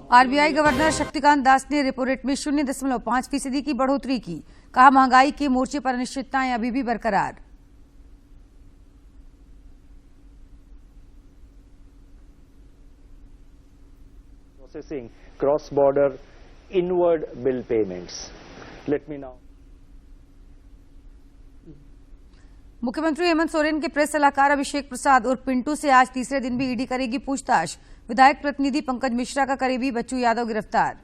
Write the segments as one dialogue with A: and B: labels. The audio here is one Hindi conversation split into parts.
A: आरबीआई गवर्नर शक्तिकांत दास ने रेपो रेट में 0.5% की बढ़ोतरी की। कहा, महंगाई के मोर्चे पर अनिश्चितताएं अभी भी बरकरार।
B: Processing cross-border inward bill payments. Let me now.
A: मुख्यमंत्री हेमंत सोरेन के प्रेस सलाहकार अभिषेक प्रसाद और पिंटू से आज तीसरे दिन भी ईडी करेगी पूछताछ। विधायक प्रतिनिधि पंकज मिश्रा का करीबी बच्चू यादव गिरफ्तार।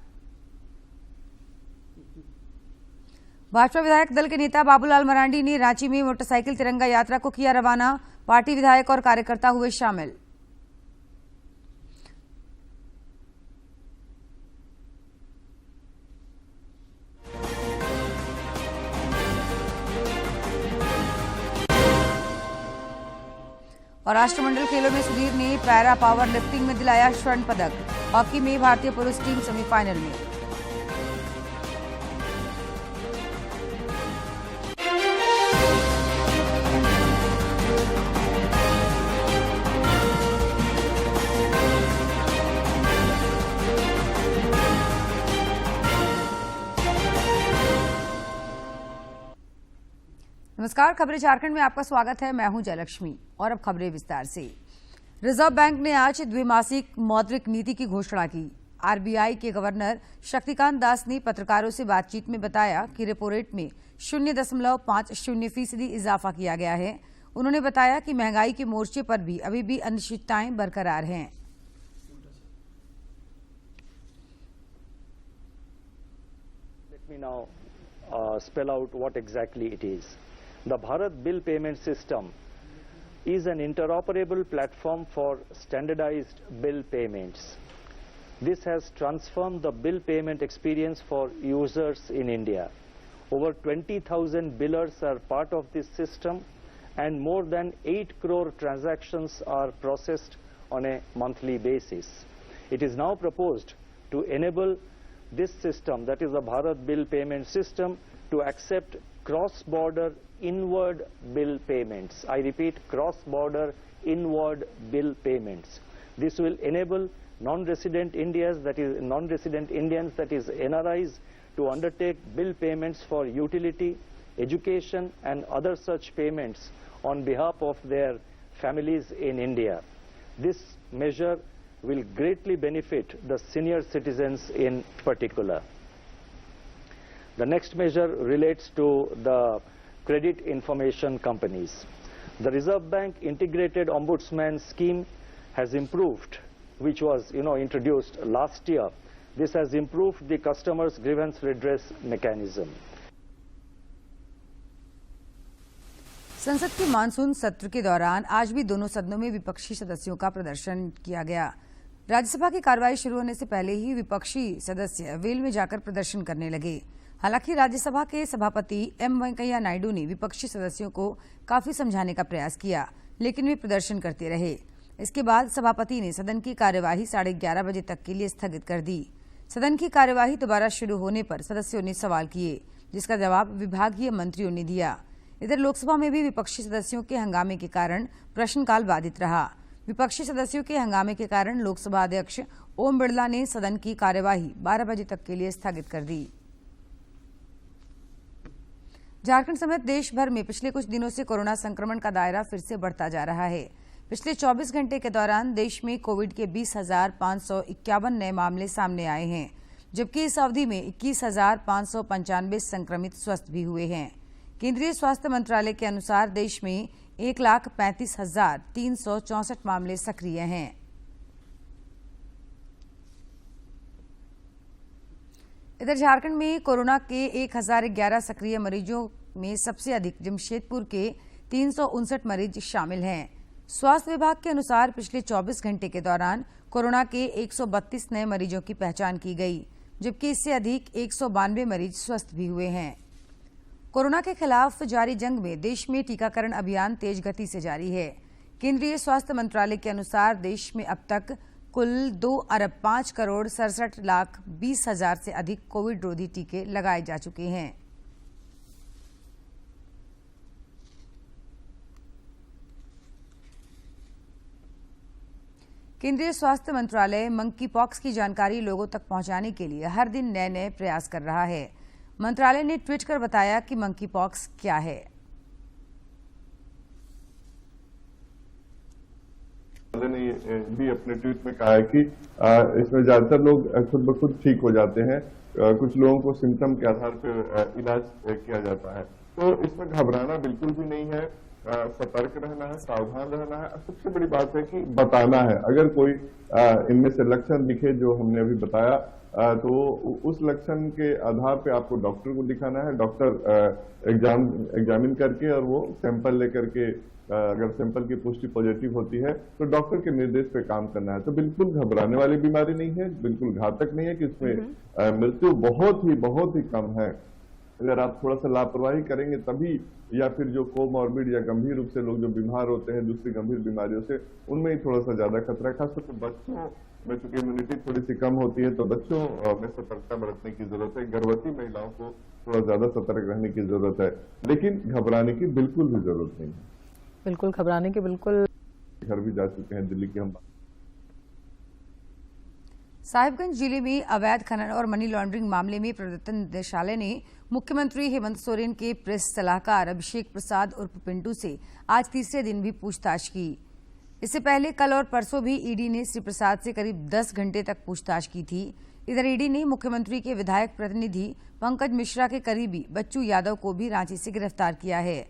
A: भाजपा विधायक दल के नेता बाबूलाल मरांडी ने रांची में मोटरसाइकिल तिरंगा यात्रा को किया रवाना। पार्टी विधायक और कार्यकर्ता हुए शामिल। और राष्ट्रमंडल खेलों में सुधीर ने पैरा पावर लिफ्टिंग में दिलाया स्वर्ण पदक। हॉकी में भारतीय पुरुष टीम सेमीफाइनल में। नमस्कार, खबरें झारखंड में आपका स्वागत है। मैं हूं जयलक्ष्मी और अब खबरें विस्तार से। रिजर्व बैंक ने आज द्विमासिक मौद्रिक नीति की घोषणा की। आरबीआई के गवर्नर शक्तिकांत दास ने पत्रकारों से बातचीत में बताया कि रेपो रेट में 0.50% इजाफा किया गया है। उन्होंने बताया कि महंगाई के मोर्चे पर भी अभी भी अनिश्चितताएं बरकरार हैं।
B: Let me now spell out what exactly it is. The Bharat Bill Payment System is an interoperable platform for standardized bill payments. This has transformed the bill payment experience for users in India. Over 20,000 billers are part of this system and more than 8 crore transactions are processed on a monthly basis. It is now proposed to enable this system, that is the Bharat Bill Payment System, to accept cross-border inward bill payments. I repeat, cross-border inward bill payments. This will enable non-resident Indians, that is NRIs, to undertake bill payments for utility, education and other such payments on behalf of their families in India. This measure will greatly benefit the senior citizens in particular. The next measure relates to the credit information companies. The Reserve Bank Integrated Ombudsman Scheme has improved, which was introduced last year. This has improved the customer's grievance redress mechanism.
A: संसद के मानसून सत्र के दौरान आज भी दोनों सदनों में विपक्षी सदस्यों का प्रदर्शन किया गया। राज्यसभा की कार्रवाई शुरू होने से पहले ही विपक्षी सदस्य वेल में जाकर प्रदर्शन करने लगे। हालांकि राज्यसभा के सभापति एम वेंकैया नायडू ने विपक्षी सदस्यों को काफी समझाने का प्रयास किया, लेकिन वे प्रदर्शन करते रहे। इसके बाद सभापति ने सदन की कार्यवाही 11:30 बजे तक के लिए स्थगित कर दी। सदन की कार्यवाही दोबारा शुरू होने पर सदस्यों ने सवाल किए, जिसका जवाब विभागीय मंत्रियों ने दिया। इधर लोकसभा में भी विपक्षी सदस्यों के हंगामे के कारण प्रश्नकाल बाधित रहा। विपक्षी सदस्यों के हंगामे के कारण लोकसभा अध्यक्ष ओम बिरला ने सदन की कार्यवाही 12 बजे तक के लिए स्थगित कर दी। झारखंड समेत देश भर में पिछले कुछ दिनों से कोरोना संक्रमण का दायरा फिर से बढ़ता जा रहा है। पिछले 24 घंटे के दौरान देश में कोविड के 20,551 नए मामले सामने आए हैं, जबकि इस अवधि में 21,595 संक्रमित स्वस्थ भी हुए हैं। केंद्रीय स्वास्थ्य मंत्रालय के अनुसार देश में 1,35,364 मामले सक्रिय हैं। इधर झारखंड में कोरोना के 1,011 सक्रिय मरीजों में सबसे अधिक जमशेदपुर के 359 मरीज शामिल हैं। स्वास्थ्य विभाग के अनुसार पिछले 24 घंटे के दौरान कोरोना के 132 नए मरीजों की पहचान की गई, जबकि इससे अधिक 192 मरीज स्वस्थ भी हुए हैं। कोरोना के खिलाफ जारी जंग में देश में टीकाकरण अभियान तेज गति से जारी है। केंद्रीय स्वास्थ्य मंत्रालय के अनुसार देश में अब तक कुल 2,05,67,20,000 से अधिक कोविड रोधी टीके लगाए जा चुके हैं। केंद्रीय स्वास्थ्य मंत्रालय मंकी पॉक्स की जानकारी लोगों तक पहुंचाने के लिए हर दिन नए नए प्रयास कर रहा है। मंत्रालय ने ट्वीट कर बताया कि मंकी पॉक्स क्या है।
C: ने भी अपने ट्वीट में कहा है कि इसमें ज्यादातर लोग खुद ब खुद ठीक हो जाते हैं। कुछ लोगों को सिम्टम के आधार पर इलाज किया जाता है। तो इसमें घबराना बिल्कुल भी नहीं है। सतर्क रहना है, सावधान रहना है। सबसे बड़ी बात है कि बताना है। अगर कोई इनमें से लक्षण दिखे जो हमने अभी बताया, तो उस लक्षण के आधार पे आपको डॉक्टर को दिखाना है। डॉक्टर एग्जामिन करके और वो सैंपल लेकर के अगर सैंपल की पुष्टि पॉजिटिव होती है तो डॉक्टर के निर्देश पे काम करना है। तो बिल्कुल घबराने वाली बीमारी नहीं है, बिल्कुल घातक नहीं है कि इसमें मृत्यु बहुत ही कम है। अगर आप थोड़ा सा लापरवाही करेंगे तभी, या फिर जो कोमॉर्बिड या गंभीर रूप से लोग जो बीमार होते हैं दूसरी गंभीर बीमारियों से, उनमें ही थोड़ा सा ज्यादा खतरा है। खासतौर पर बच्चों में चूंकि इम्यूनिटी थोड़ी सी कम होती है तो बच्चों में सतर्कता बरतने की जरूरत है। गर्भवती महिलाओं को थोड़ा ज्यादा सतर्क रहने की जरूरत है, लेकिन घबराने की बिल्कुल भी जरूरत नहीं है।
D: बिल्कुल घबराने की बिल्कुल।
C: घर भी जा चुके हैं दिल्ली के हम।
A: साहिबगंज जिले में अवैध खनन और मनी लॉन्ड्रिंग मामले में प्रवर्तन निदेशालय ने मुख्यमंत्री हेमंत सोरेन के प्रेस सलाहकार अभिषेक प्रसाद उर्फ पिंटू से आज तीसरे दिन भी पूछताछ की। इससे पहले कल और परसों भी ईडी ने श्री प्रसाद से करीब 10 घंटे तक पूछताछ की थी। इधर ईडी ने मुख्यमंत्री के विधायक प्रतिनिधि पंकज मिश्रा के करीबी बच्चू यादव को भी रांची से गिरफ्तार किया है।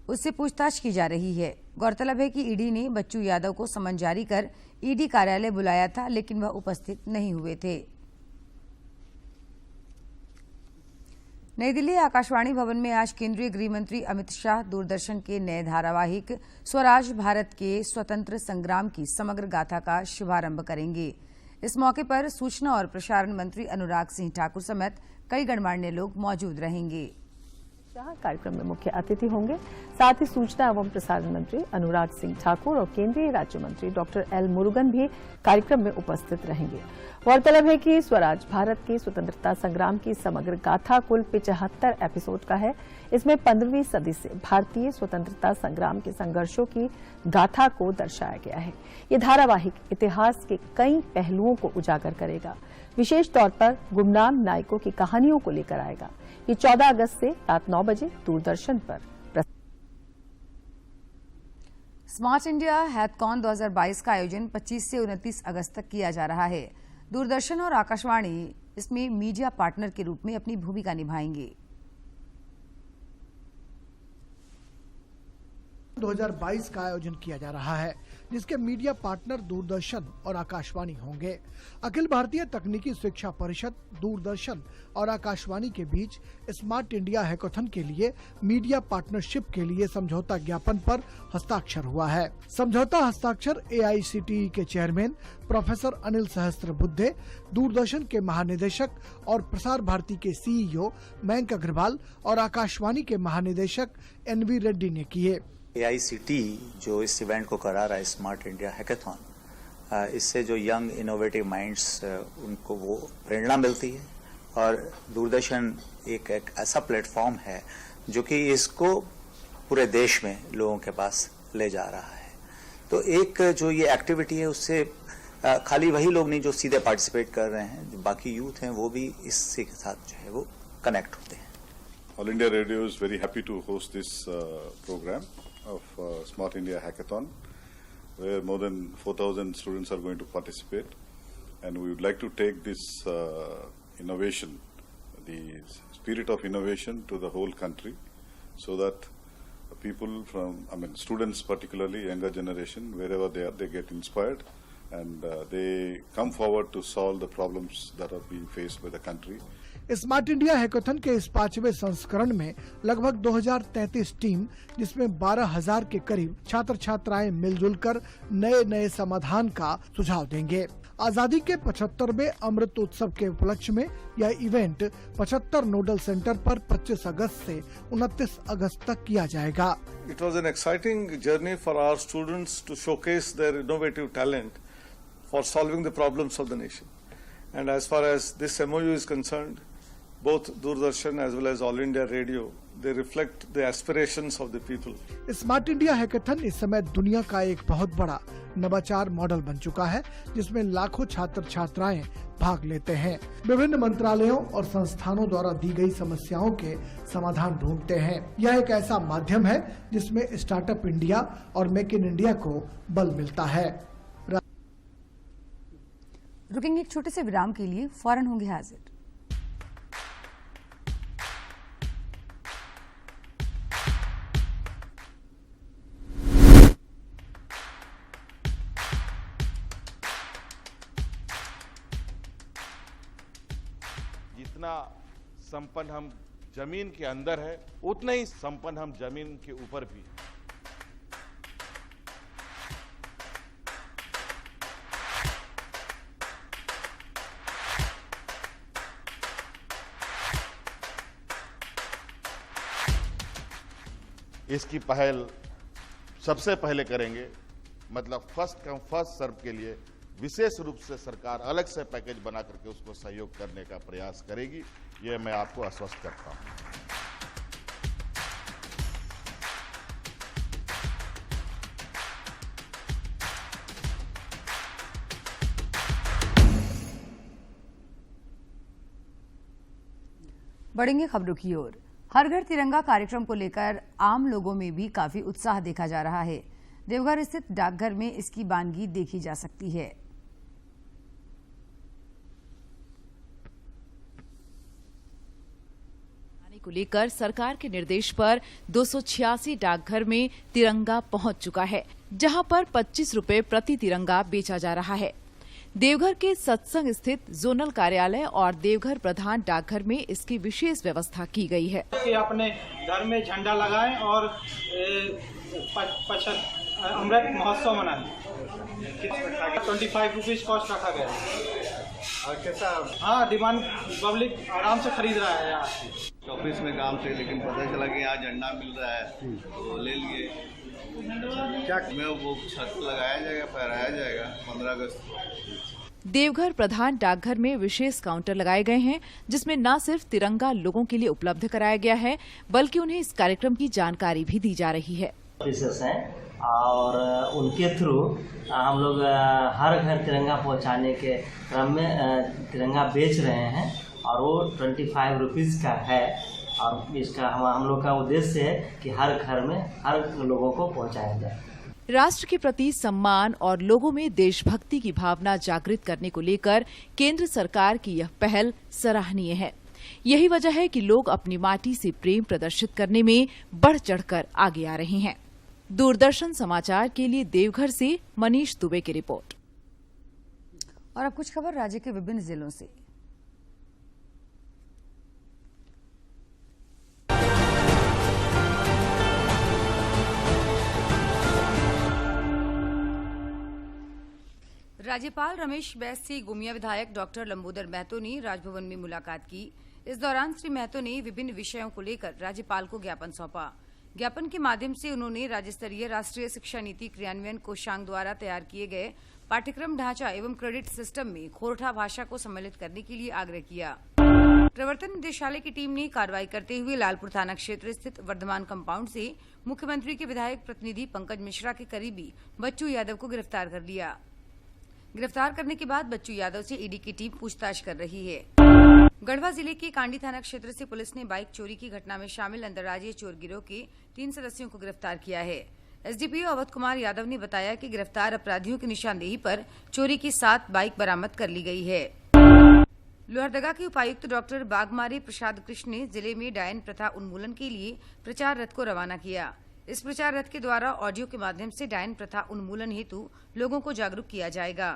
A: उससे पूछताछ की जा रही है। गौरतलब है कि ईडी ने बच्चू यादव को समन जारी कर ईडी कार्यालय बुलाया था, लेकिन वह उपस्थित नहीं हुए थे। नई दिल्ली आकाशवाणी भवन में आज केंद्रीय गृह मंत्री अमित शाह दूरदर्शन के नए धारावाहिक स्वराज भारत के स्वतंत्र संग्राम की समग्र गाथा का शुभारंभ करेंगे। इस मौके पर सूचना और प्रसारण मंत्री अनुराग सिंह ठाकुर समेत कई गणमान्य लोग मौजूद रहेंगे।
D: कार्यक्रम में मुख्य अतिथि होंगे। साथ ही सूचना एवं प्रसारण मंत्री अनुराग सिंह ठाकुर और केंद्रीय राज्य मंत्री डॉक्टर एल मुरुगन भी कार्यक्रम में उपस्थित रहेंगे। गौरतलब है कि स्वराज भारत के स्वतंत्रता संग्राम की समग्र गाथा कुल 75 एपिसोड का है। इसमें 15वीं सदी से भारतीय स्वतंत्रता संग्राम के संघर्षों की गाथा को दर्शाया गया है। ये धारावाहिक इतिहास के कई पहलुओं को उजागर करेगा। विशेष तौर पर गुमनाम नायकों की कहानियों को लेकर आएगा। ये 14 अगस्त से रात 9 बजे दूरदर्शन पर।
A: स्मार्ट इंडिया हैकथॉन 2022 का आयोजन 25 से 29 अगस्त तक किया जा रहा है। दूरदर्शन और आकाशवाणी इसमें मीडिया पार्टनर के रूप में अपनी भूमिका निभाएंगे।
E: 2022 का आयोजन किया जा रहा है, जिसके मीडिया पार्टनर दूरदर्शन और आकाशवाणी होंगे। अखिल भारतीय तकनीकी शिक्षा परिषद, दूरदर्शन और आकाशवाणी के बीच स्मार्ट इंडिया हैकथॉन के लिए मीडिया पार्टनरशिप के लिए समझौता ज्ञापन पर हस्ताक्षर हुआ है। समझौता हस्ताक्षर AICTE के चेयरमैन प्रोफेसर अनिल सहस्त्रबुद्धे, दूरदर्शन के महानिदेशक और प्रसार भारती के CEO मयंक अग्रवाल और आकाशवाणी के महानिदेशक NV रेड्डी ने किए।
F: AICTE जो इस इवेंट को करा रहा है स्मार्ट इंडिया हैकाथॉन, इससे जो यंग इनोवेटिव माइंड्स उनको वो प्रेरणा मिलती है और दूरदर्शन एक ऐसा प्लेटफॉर्म है जो कि इसको पूरे देश में लोगों के पास ले जा रहा है। तो एक जो ये एक्टिविटी है उससे खाली वही लोग नहीं जो सीधे पार्टिसिपेट कर रहे हैं, जो बाकी यूथ हैं वो भी इससे के साथ जो है वो कनेक्ट होते हैं।
G: All India Radio is very happy to host this program of Smart India Hackathon, where more than 4,000 students are going to participate, and we would like to take this innovation, the spirit of innovation, to the whole country, so that people students particularly, younger generation, wherever they are, they get inspired and they come forward to solve the problems that are being faced by the country.
E: Smart India hackathon के इस 5वें संस्करण में लगभग 2033 टीम, जिसमें 12,000 के करीब छात्र छात्राएं मिलजुल कर नए समाधान का सुझाव देंगे। आजादी के 75वें अमृत उत्सव के उपलक्ष्य में यह इवेंट 75 नोडल सेंटर पर 25 अगस्त से 29 अगस्त तक किया जाएगा।
H: It was an exciting journey for our students to showcase their innovative talent for solving the problems of the nation. And as far as this MOU is concerned, both Doordarshan as well as All India Radio, they reflect the aspirations of the people.
E: Smart India hackathon इस समय दुनिया का एक बहुत बड़ा नवाचार मॉडल बन चुका है, जिसमें लाखों छात्र छात्राएं भाग लेते हैं। विभिन्न मंत्रालयों और संस्थानों द्वारा दी गई समस्याओं के समाधान ढूंढते हैं। यह एक ऐसा माध्यम है जिसमें स्टार्टअप इंडिया और मेक इन इंडिया को बल मिलता है।
A: रुकेंगे एक छोटे से विराम के लिए, फौरन होंगे हाजिर।
I: जितना संपन्न हम जमीन के अंदर है, उतना ही संपन्न हम जमीन के ऊपर भी। इसकी पहल सबसे पहले करेंगे, मतलब फर्स्ट कम फर्स्ट सर्व के लिए विशेष रूप से सरकार अलग से पैकेज बना करके उसको सहयोग करने का प्रयास करेगी, ये मैं आपको आश्वस्त करता हूं।
A: बढ़ेंगे खबरों की ओर। हर घर तिरंगा कार्यक्रम को लेकर आम लोगों में भी काफी उत्साह देखा जा रहा है। देवघर स्थित डाकघर में इसकी बानगी देखी जा सकती है।
J: को लेकर सरकार के निर्देश पर 286 डाकघर में तिरंगा पहुंच चुका है, जहां पर 25 रुपए प्रति तिरंगा बेचा जा रहा है। देवघर के सत्संग स्थित जोनल कार्यालय और देवघर प्रधान डाकघर में इसकी विशेष व्यवस्था की गई है
K: कि अपने घर में झंडा लगाएं और अमृत महोत्सव मनाएं। 25 रुपीज कॉस्ट रखा गया है। और कैसा? हाँ, डिमांड पब्लिक आराम से खरीद रहा है। यहाँ
L: ऑफिस में काम से, लेकिन पता चला कि यहाँ झंडा मिल रहा है तो ले लिए। क्या में वो छत लगाया जाएगा, फहराया जाएगा 15 अगस्त को।
J: देवघर प्रधान डाकघर में विशेष काउंटर लगाए गए हैं, जिसमें न सिर्फ तिरंगा लोगों के लिए उपलब्ध कराया गया है, बल्कि उन्हें इस कार्यक्रम की जानकारी भी दी जा रही है।
M: और उनके थ्रू हम लोग हर घर तिरंगा पहुंचाने के क्रम में तिरंगा बेच रहे हैं और वो 25 रुपीज़ का है। और इसका हम लोग का उद्देश्य है कि हर घर में हर लोगों को पहुंचाया जाए।
J: राष्ट्र के प्रति सम्मान और लोगों में देशभक्ति की भावना जागृत करने को लेकर केंद्र सरकार की यह पहल सराहनीय है। यही वजह है कि लोग अपनी माटी से प्रेम प्रदर्शित करने में बढ़ चढ़कर आगे आ रहे हैं। दूरदर्शन समाचार के लिए देवघर से मनीष दुबे की रिपोर्ट।
A: और अब कुछ खबर राज्य के विभिन्न जिलों से। राज्यपाल रमेश बैस से गोमिया विधायक डॉक्टर लंबोदर महतो ने राजभवन में मुलाकात की। इस दौरान श्री महतो ने विभिन्न विषयों को लेकर राज्यपाल को ज्ञापन सौंपा। ज्ञापन के माध्यम से उन्होंने राज्य स्तरीय राष्ट्रीय शिक्षा नीति क्रियान्वयन कोषांग द्वारा तैयार किए गए पाठ्यक्रम ढांचा एवं क्रेडिट सिस्टम में खोरठा भाषा को सम्मिलित करने के लिए आग्रह किया। प्रवर्तन निदेशालय की टीम ने कार्रवाई करते हुए लालपुर थाना क्षेत्र स्थित वर्धमान कंपाउंड से मुख्यमंत्री के विधायक प्रतिनिधि पंकज मिश्रा के करीबी बच्चू यादव को गिरफ्तार कर लिया। गिरफ्तार करने के बाद बच्चू यादव से ईडी की टीम पूछताछ कर रही है। गढ़वा जिले के कांडी थाना क्षेत्र से पुलिस ने बाइक चोरी की घटना में शामिल अंतर्राज्यीय चोर गिरोह के 3 सदस्यों को गिरफ्तार किया है। एसडीपीओ अवध कुमार यादव ने बताया कि गिरफ्तार अपराधियों की निशानदेही पर चोरी की 7 बाइक बरामद कर ली गई है। लोहरदगा के उपायुक्त डॉक्टर बागमारी प्रसाद कृष्ण ने जिले में डायन प्रथा उन्मूलन के लिए प्रचार रथ को रवाना किया। इस प्रचार रथ के द्वारा ऑडियो के माध्यम से डायन प्रथा उन्मूलन हेतु लोगों को जागरूक किया जाएगा।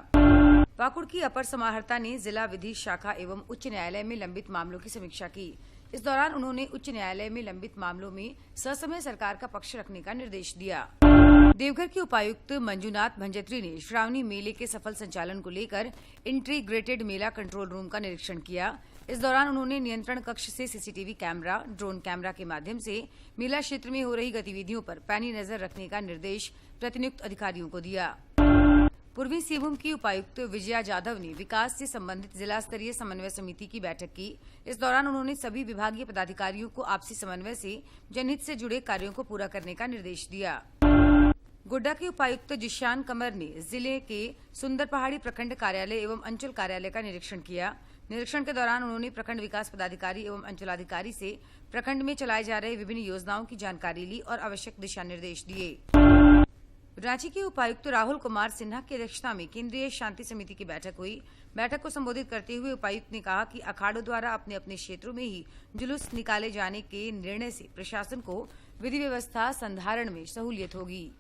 A: पाकुड़ की अपर समाहर्ता ने जिला विधि शाखा एवं उच्च न्यायालय में लंबित मामलों की समीक्षा की। इस दौरान उन्होंने उच्च न्यायालय में लंबित मामलों में ससमय सरकार का पक्ष रखने का निर्देश दिया। देवघर के उपायुक्त मंजूनाथ भंजत्री ने श्रावणी मेले के सफल संचालन को लेकर इंटीग्रेटेड मेला कंट्रोल रूम का निरीक्षण किया। इस दौरान उन्होंने नियंत्रण कक्ष से सीसीटीवी कैमरा, ड्रोन कैमरा के माध्यम से मेला क्षेत्र में हो रही गतिविधियों पर पैनी नजर रखने का निर्देश प्रतिनियुक्त अधिकारियों को दिया। पूर्वी सिंहभूम की उपायुक्त विजया जाधव ने विकास से संबंधित जिला स्तरीय समन्वय समिति की बैठक की। इस दौरान उन्होंने सभी विभागीय पदाधिकारियों को आपसी समन्वय से जनहित से जुड़े कार्यों को पूरा करने का निर्देश दिया। गोड्डा के उपायुक्त जिशान कमर ने जिले के सुंदर पहाड़ी प्रखंड कार्यालय एवं अंचल कार्यालय का निरीक्षण किया। निरीक्षण के दौरान उन्होंने प्रखंड विकास पदाधिकारी एवं अंचलाधिकारी से प्रखंड में चलाए जा रहे विभिन्न योजनाओं की जानकारी ली और आवश्यक दिशा निर्देश दिए। रांची के उपायुक्त राहुल कुमार सिन्हा की अध्यक्षता में केंद्रीय शांति समिति की बैठक हुई। बैठक को संबोधित करते हुए उपायुक्त ने कहा कि अखाड़ों द्वारा अपने अपने क्षेत्रों में ही जुलूस निकाले जाने के निर्णय से प्रशासन को विधि व्यवस्था संधारण में सहूलियत होगी।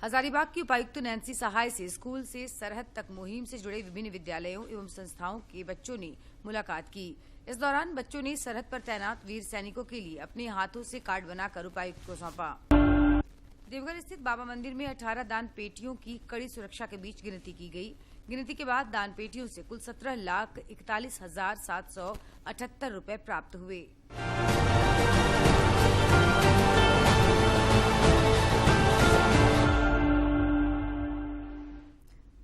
A: हजारीबाग की उपायुक्त नैन्सी सहाय से स्कूल से सरहद तक मुहिम से जुड़े विभिन्न विद्यालयों एवं संस्थाओं के बच्चों ने मुलाकात की। इस दौरान बच्चों ने सरहद पर तैनात वीर सैनिकों के लिए अपने हाथों से कार्ड बनाकर उपायुक्त को सौंपा। देवघर स्थित बाबा मंदिर में 18 दान पेटियों की कड़ी सुरक्षा के बीच गिनती की गई। गिनती के बाद दान पेटियों से कुल 17,41,778 रुपए प्राप्त हुए।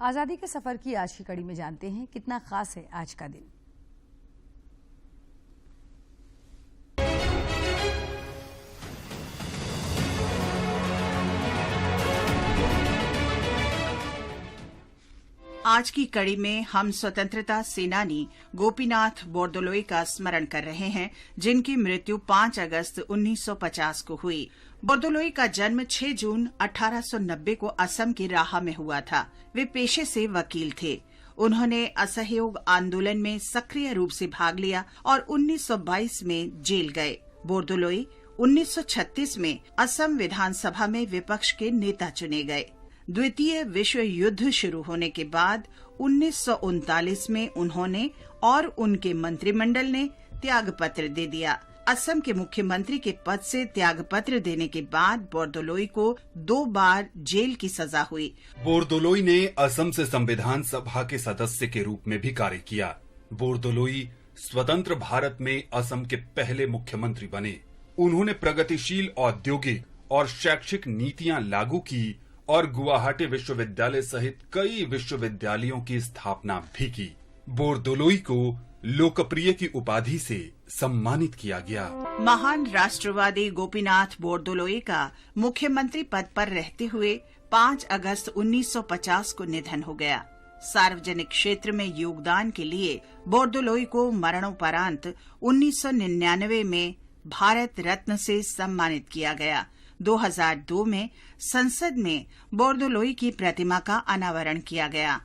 A: आजादी के सफर की आज की कड़ी में जानते हैं कितना खास है आज का दिन।
N: आज की कड़ी में हम स्वतंत्रता सेनानी गोपीनाथ बोरदोलोई का स्मरण कर रहे हैं, जिनकी मृत्यु 5 अगस्त 1950 को हुई। बोरदोलोई का जन्म 6 जून 1890 को असम के राहा में हुआ था। वे पेशे से वकील थे। उन्होंने असहयोग आंदोलन में सक्रिय रूप से भाग लिया और 1922 में जेल गए। बोरदोलोई 1936 में असम विधानसभा में विपक्ष के नेता चुने गए। द्वितीय विश्व युद्ध शुरू होने के बाद 1939 में उन्होंने और उनके मंत्रिमंडल ने त्यागपत्र दे दिया। असम के मुख्यमंत्री के पद से त्यागपत्र देने के बाद बोरदोलोई को 2 बार जेल की सजा हुई।
O: बोरदोलोई ने असम से संविधान सभा के सदस्य के रूप में भी कार्य किया। बोरदोलोई स्वतंत्र भारत में असम के पहले मुख्यमंत्री बने। उन्होंने प्रगतिशील औद्योगिक और शैक्षिक नीतियां लागू की और गुवाहाटी विश्वविद्यालय सहित कई विश्वविद्यालयों की स्थापना भी की। बोरदोलोई को लोकप्रिय की उपाधि से सम्मानित किया गया।
N: महान राष्ट्रवादी गोपीनाथ बोरदोलोई का मुख्यमंत्री पद पर रहते हुए 5 अगस्त 1950 को निधन हो गया। सार्वजनिक क्षेत्र में योगदान के लिए बोरदोलोई को मरणोपरांत 1999 में भारत रत्न से सम्मानित किया गया। 2002 में संसद में बोरदोलोई की प्रतिमा का अनावरण किया गया।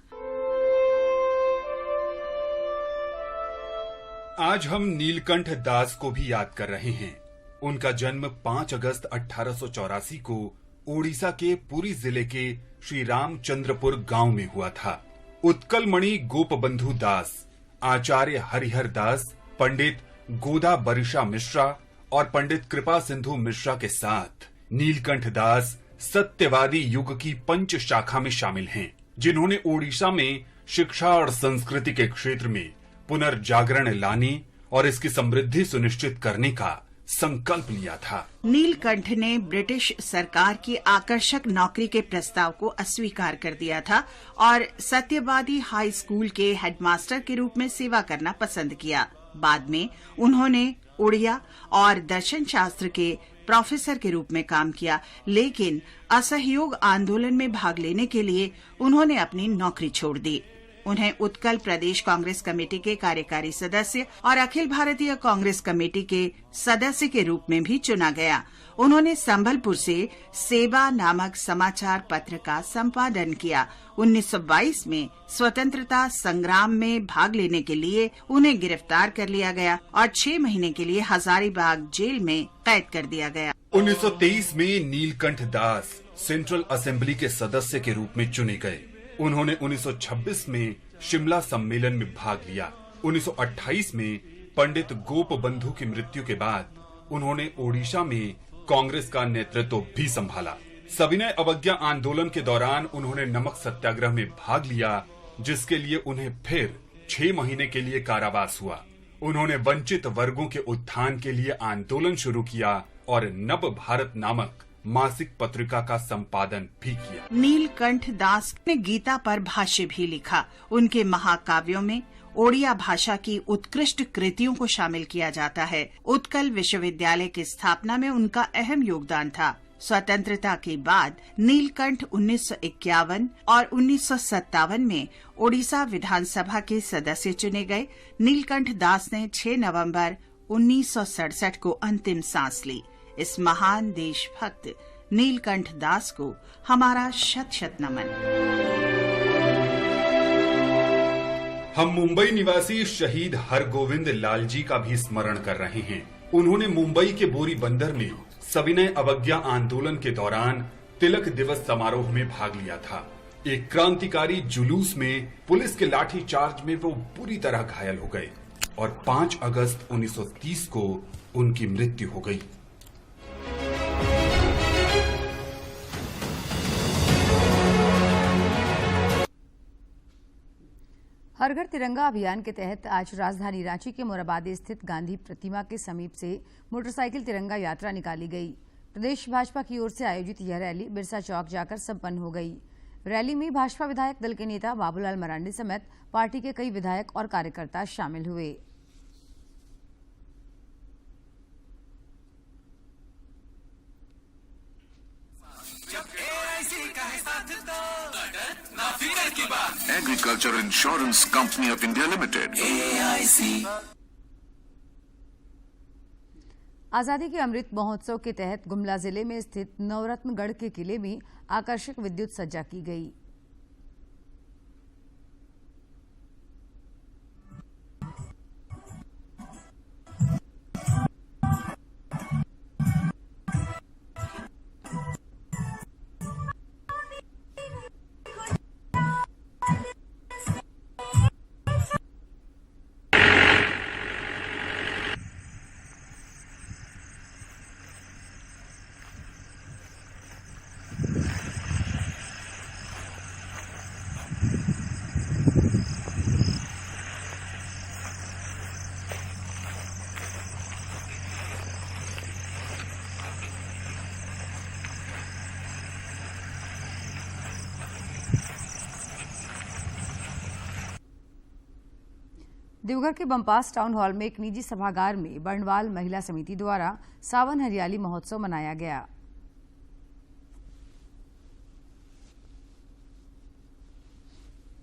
O: आज हम नीलकंठ दास को भी याद कर रहे हैं। उनका जन्म 5 अगस्त 1884 को ओडिशा के पुरी जिले के श्री रामचंद्रपुर गांव में हुआ था। उत्कलमणि गोपबंधु दास, आचार्य हरिहर दास, पंडित गोदा बरिशा मिश्रा और पंडित कृपा सिंधु मिश्रा के साथ नीलकंठ दास सत्यवादी युग की पंच शाखा में शामिल हैं, जिन्होंने ओडिशा में शिक्षा और संस्कृति के क्षेत्र में पुनर्जागरण लाने और इसकी समृद्धि सुनिश्चित करने का संकल्प लिया था।
N: नीलकंठ ने ब्रिटिश सरकार की आकर्षक नौकरी के प्रस्ताव को अस्वीकार कर दिया था और सत्यवादी हाई स्कूल के हेडमास्टर के रूप में सेवा करना पसंद किया। बाद में उन्होंने उड़िया और दर्शन शास्त्र के प्रोफेसर के रूप में काम किया, लेकिन असहयोग आंदोलन में भाग लेने के लिए उन्होंने अपनी नौकरी छोड़ दी। उन्हें उत्कल प्रदेश कांग्रेस कमेटी के कार्यकारी सदस्य और अखिल भारतीय कांग्रेस कमेटी के सदस्य के रूप में भी चुना गया। उन्होंने संबलपुर से सेवा नामक समाचार पत्र का संपादन किया। 1922 में स्वतंत्रता संग्राम में भाग लेने के लिए उन्हें गिरफ्तार कर लिया गया और 6 महीने के लिए हजारीबाग जेल में कैद कर दिया गया।
O: 1923 में नीलकंठ दास सेंट्रल असेंबली के सदस्य के रूप में चुने गए। उन्होंने 1926 में शिमला सम्मेलन में भाग लिया। 1928 में पंडित गोपबंधु की मृत्यु के बाद उन्होंने ओडिशा में कांग्रेस का नेतृत्व भी संभाला। सविनय अवज्ञा आंदोलन के दौरान उन्होंने नमक सत्याग्रह में भाग लिया, जिसके लिए उन्हें फिर 6 महीने के लिए कारावास हुआ। उन्होंने वंचित वर्गों के उत्थान के लिए आंदोलन शुरू किया और नव भारत नामक मासिक पत्रिका का संपादन भी किया।
N: नीलकंठ दास ने गीता पर भाष्य भी लिखा। उनके महाकाव्यों में ओडिया भाषा की उत्कृष्ट कृतियों को शामिल किया जाता है। उत्कल विश्वविद्यालय की स्थापना में उनका अहम योगदान था। स्वतंत्रता के बाद नीलकंठ 1951 और 1957 में ओडिशा विधानसभा के सदस्य चुने गए। नीलकंठ दास ने 6 नवंबर 1967 को अंतिम सांस ली। इस महान देशभक्त नीलकंठ दास को हमारा शत शत नमन।
O: हम मुंबई निवासी शहीद हरगोविंद लाल जी का भी स्मरण कर रहे हैं। उन्होंने मुंबई के बोरी बंदर में सविनय अवज्ञा आंदोलन के दौरान तिलक दिवस समारोह में भाग लिया था। एक क्रांतिकारी जुलूस में पुलिस के लाठी चार्ज में वो बुरी तरह घायल हो गए और 5 अगस्त 1930 को उनकी मृत्यु हो गई।
A: हर घर तिरंगा अभियान के तहत आज राजधानी रांची के मोराबादी स्थित गांधी प्रतिमा के समीप से मोटरसाइकिल तिरंगा यात्रा निकाली गई। प्रदेश भाजपा की ओर से आयोजित यह रैली बिरसा चौक जाकर संपन्न हो गई। रैली में भाजपा विधायक दल के नेता बाबूलाल मरांडी समेत पार्टी के कई विधायक और कार्यकर्ता शामिल हुए।
P: Agriculture insurance company of India limited AIC।
A: आजादी के अमृत महोत्सव के तहत गुमला जिले में स्थित नवरत्नगढ़ के किले में आकर्षक विद्युत सज्जा की गई। देवघर के बमपास टाउन हॉल में एक निजी सभागार में बर्णवाल महिला समिति द्वारा सावन हरियाली महोत्सव मनाया गया।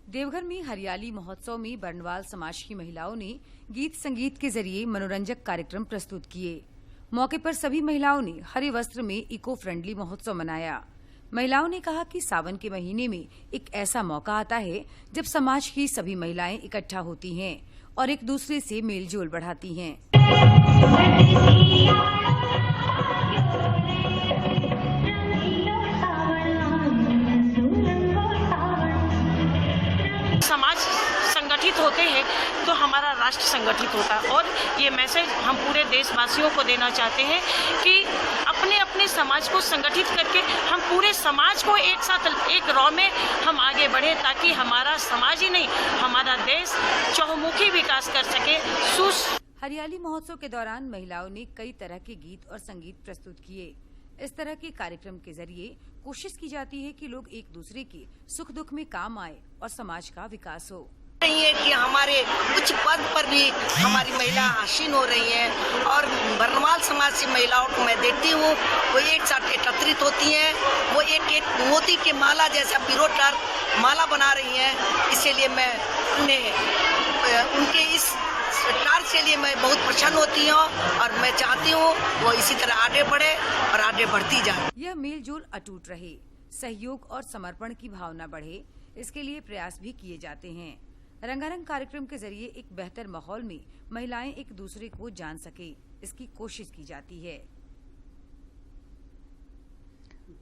A: देवघर में हरियाली महोत्सव में बर्णवाल समाज की महिलाओं ने गीत संगीत के जरिए मनोरंजक कार्यक्रम प्रस्तुत किए। मौके पर सभी महिलाओं ने हरे वस्त्र में इको फ्रेंडली महोत्सव मनाया। महिलाओं ने कहा कि सावन के महीने में एक ऐसा मौका आता है जब समाज की सभी महिलाएं इकट्ठा होती हैं और एक दूसरे से मेलजोल बढ़ाती हैं।
Q: समाज संगठित होते हैं तो हमारा राष्ट्र संगठित होता है और ये मैसेज हम पूरे देशवासियों को देना चाहते हैं कि अपने अपने समाज को संगठित करके हम पूरे समाज को एक साथ एक रॉ में हम आगे बढ़े ताकि हमारा समाज ही नहीं हमारा देश चहुमुखी विकास कर सके।
A: हरियाली महोत्सव के दौरान महिलाओं ने कई तरह के गीत और संगीत प्रस्तुत किए। इस तरह के कार्यक्रम के जरिए कोशिश की जाती है कि लोग एक दूसरे के सुख दुख में काम आए और समाज का विकास हो।
R: नहीं है कि हमारे उच्च पद पर भी हमारी महिला आसीन हो रही हैं और बर्नवाल समाज की महिलाओं को मैं देखती हूँ वो एक साथ एकत्रित होती हैं। वो एक मोती के माला जैसा पिरोटर माला बना रही हैं। इसीलिए मैं उनके इस कार्य के लिए मैं बहुत प्रसन्न होती हूँ और मैं चाहती हूँ वो इसी तरह आगे बढ़े और आगे बढ़ती जाए।
A: यह मेलजोल अटूट रहे, सहयोग और समर्पण की भावना बढ़े, इसके लिए प्रयास भी किए जाते हैं। रंगारंग कार्यक्रम के जरिए एक बेहतर माहौल में महिलाएं एक दूसरे को जान सके, इसकी कोशिश की जाती है।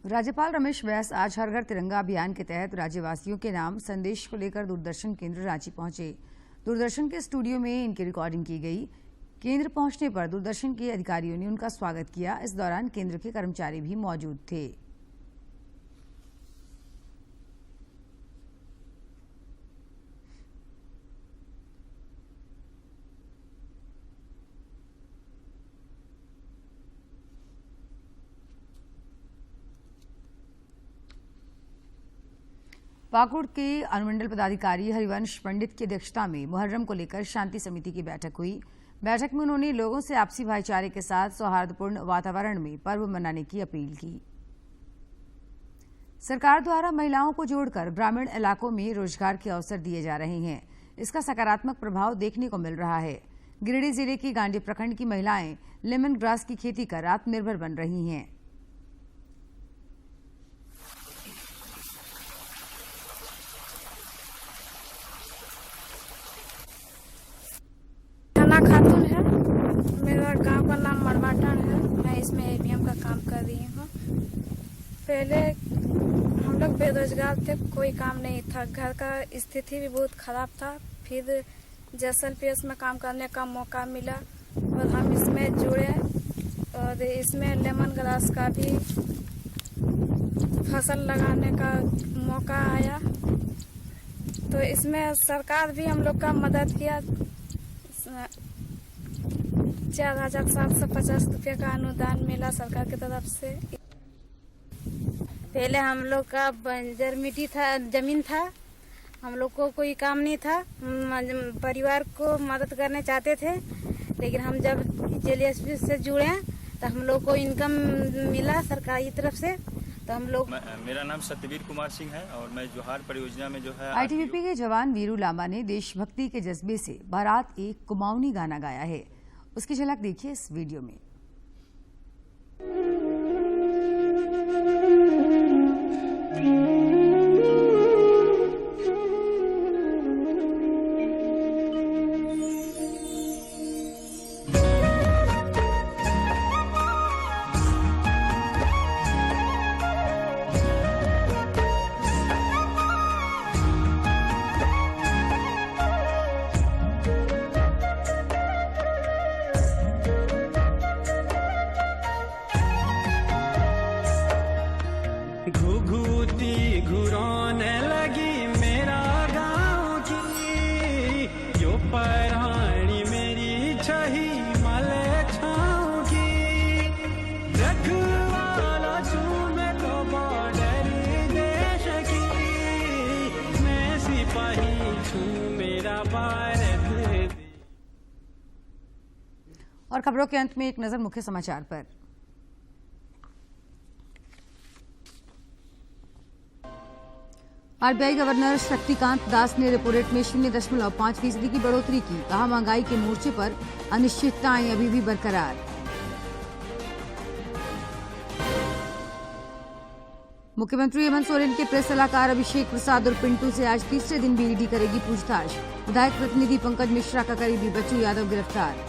A: राज्यपाल रमेश बैस आज हर घर तिरंगा अभियान के तहत राज्यवासियों के नाम संदेश को लेकर दूरदर्शन केंद्र रांची पहुंचे। दूरदर्शन के स्टूडियो में इनकी रिकॉर्डिंग की गई। केंद्र पहुंचने पर दूरदर्शन के अधिकारियों ने उनका स्वागत किया। इस दौरान केंद्र के कर्मचारी भी मौजूद थे। पाकुड़ के अनुमंडल पदाधिकारी हरिवंश पंडित की अध्यक्षता में मुहर्रम को लेकर शांति समिति की बैठक हुई। बैठक में उन्होंने लोगों से आपसी भाईचारे के साथ सौहार्दपूर्ण वातावरण में पर्व मनाने की अपील की। सरकार द्वारा महिलाओं को जोड़कर ग्रामीण इलाकों में रोजगार के अवसर दिए जा रहे हैं। इसका सकारात्मक प्रभाव देखने को मिल रहा है। गिरिडीह जिले की गांडी प्रखंड की महिलाएं लेमन ग्रास की खेती कर आत्मनिर्भर बन रही हैं।
S: खातून है, मेरा गांव का नाम मरमाटन है। मैं इसमें एवीएम का काम कर रही हूँ। पहले हम लोग बेरोजगार थे, कोई काम नहीं था, घर का स्थिति भी बहुत खराब था। फिर जैसलमेर में काम करने का मौका मिला और हम इसमें जुड़े और इसमें लेमन ग्रास का भी फसल लगाने का मौका आया। तो इसमें सरकार भी हम लोग का मदद किया। 4,750 रुपये का अनुदान मिला सरकार की तरफ से। पहले हम लोग का बंजर मिट्टी था, जमीन था, हम लोग को कोई काम नहीं था। परिवार को मदद करने चाहते थे, लेकिन हम जब JLSP से जुड़े तो हम लोग को इनकम मिला सरकार की तरफ से। तो हम लोग,
T: मेरा नाम सत्यवीर कुमार सिंह है और मैं जोहार परियोजना में जो है
A: ITBP के जवान वीरू लांबा ने देशभक्ति के जज्बे से बारात एक कुमाऊनी गाना गाया है। उसकी झलक देखिए इस वीडियो में।
U: घुघुती घुराने लगी मेरा गाँव की, यो परानी मेरी छही मले छाँव की। रखवाला छू मैं तो बॉर्डरी देश की, मैं सिपाही छू मेरा भारत।
A: और खबरों के अंत में एक नजर मुख्य समाचार पर। RBI गवर्नर शक्तिकांत दास ने रेपो रेट में 0.5% की बढ़ोतरी की। कहा, महंगाई के मोर्चे पर अनिश्चितताएं अभी भी बरकरार। मुख्यमंत्री हेमंत सोरेन के प्रेस सलाहकार अभिषेक प्रसाद और पिंटू से आज तीसरे दिन भी ईडी करेगी पूछताछ। विधायक प्रतिनिधि पंकज मिश्रा का करीबी बच्चू यादव गिरफ्तार।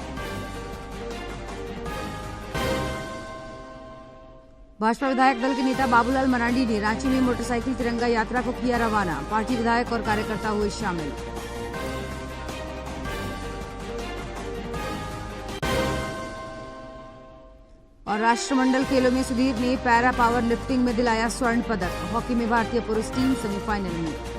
A: भाजपा विधायक दल के नेता बाबूलाल मरांडी ने रांची में मोटरसाइकिल तिरंगा यात्रा को किया रवाना। पार्टी विधायक और कार्यकर्ता हुए शामिल। और राष्ट्रमंडल खेलों में सुधीर ने पैरा पावर लिफ्टिंग में दिलाया स्वर्ण पदक। हॉकी में भारतीय पुरुष टीम सेमीफाइनल में।